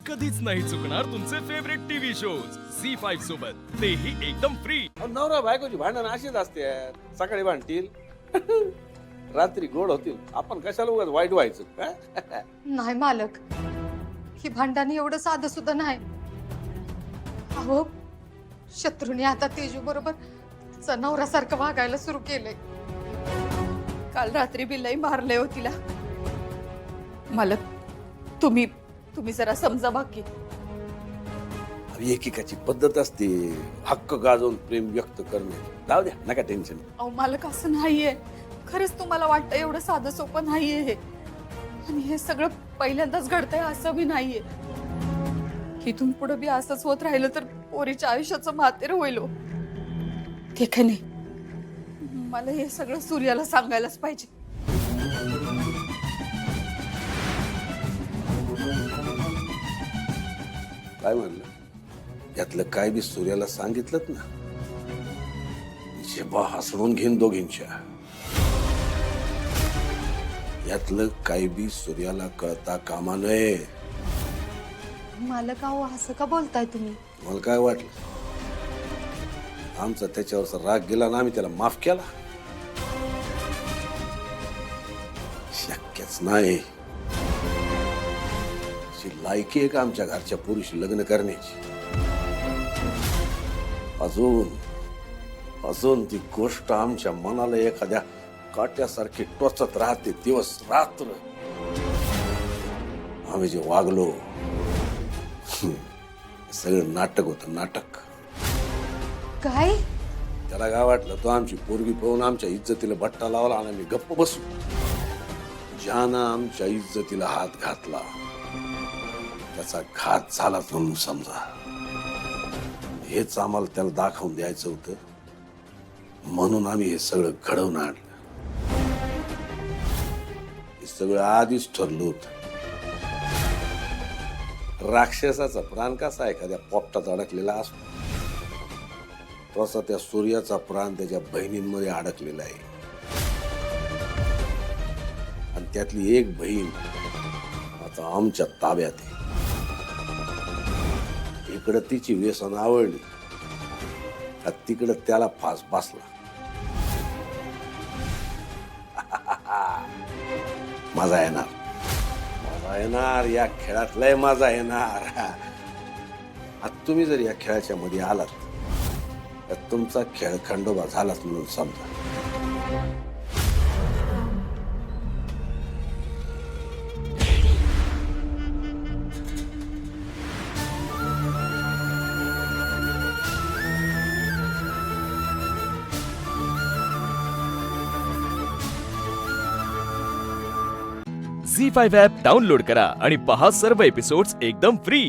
कधीच नाही चुकणार तुमचे फेवरेट टीव्ही शोज झी5 सोबत, तेही एकदम फ्री। नवरा बायकोची भांडण अशीच असते, सकाळी भांडतील रात्री गोड होतील, आपण कशाला उगाच वाईट व्हायचं काय? नाही मालक, ही भांडणी एवढं साधं सुद्धा नाही। अहो, शत्रूने आता तेजू बरोबर जनावरासारखं वागायला सुरू केलंय। काल रात्री बिल्लाही मारले हो तिला। मालक, तुम्ही जरा समजा बाकी। अरे एकेकाची पद्धत असते, हक्क गाजवून प्रेम व्यक्त करणे। जाऊ द्या, नका टेन्शन। अहो मालक, असं नाहीये, खरंच तुम्हाला वाटतं एवढं साधं सोपं नाहीये हे। आणि हे सगळं पहिल्यांदाच घडतंय असं बी नाहीये। इथून पुढे बी असंच होत राहिलं तर पोरीच्या आयुष्याचं मातेर होईल हो। ते काय नाही, मला हे सगळं सूर्याला सांगायलाच पाहिजे। काय म्हणलं, यातलं काय बी सूर्याला सांगितलं ना, जेव्हा हसवून घेईन दोघींच्या। यातलं काही बी सूर्याला कळता कामा नये। मालक, अहो असं का बोलताय तुम्ही? मला काय वाटलं, आमचा त्याच्यावरचा राग गेला ना, आम्ही त्याला माफ केला? शक्यच नाही। लायकी आहे का आमच्या घरच्या पुरुषी लग्न करण्याची? अजून ती गोष्ट आमच्या मनाला एखाद्या काट्यासारखी टोचत राहते दिवस रात्र। आम्ही जे वागलो सगळं नाटक होतं, नाटक। काय? त्याला काय वाटलं, तो आमची पोरगी पाहून आमच्या इज्जतीला बट्टा लावला आणि मी गप्प बसू। ज्यानं आमच्या इज्जतीला हात घातला त्याचा घात झाला म्हणून समजा। हेच आम्हाला त्याला दाखवून द्यायचं होतं, म्हणून आम्ही हे सगळं घडवून आणलं। हे सगळं आधीच ठरलं होतं। राक्षसाचा प्राण कसा एखाद्या पोपटात अडकलेला असतो, तसा त्या सूर्याचा प्राण त्याच्या बहिणींमध्ये अडकलेला आहे। आणि त्यातली एक बहीण आता आमच्या ताब्यात आहे। इकडं तिची व्यसन आवडली, तिकडं त्याला फास बसला। मजा येणार, मजा येणार, या खेळात लय मजा येणार। आता तुम्ही जर या खेळाच्या मध्ये आलात तर तुमचा खेळ खंडोबा झालाच म्हणून समजा। झी5 ॲप डाउनलोड करा आणि पहा सर्व एपिसोड्स एकदम फ्री।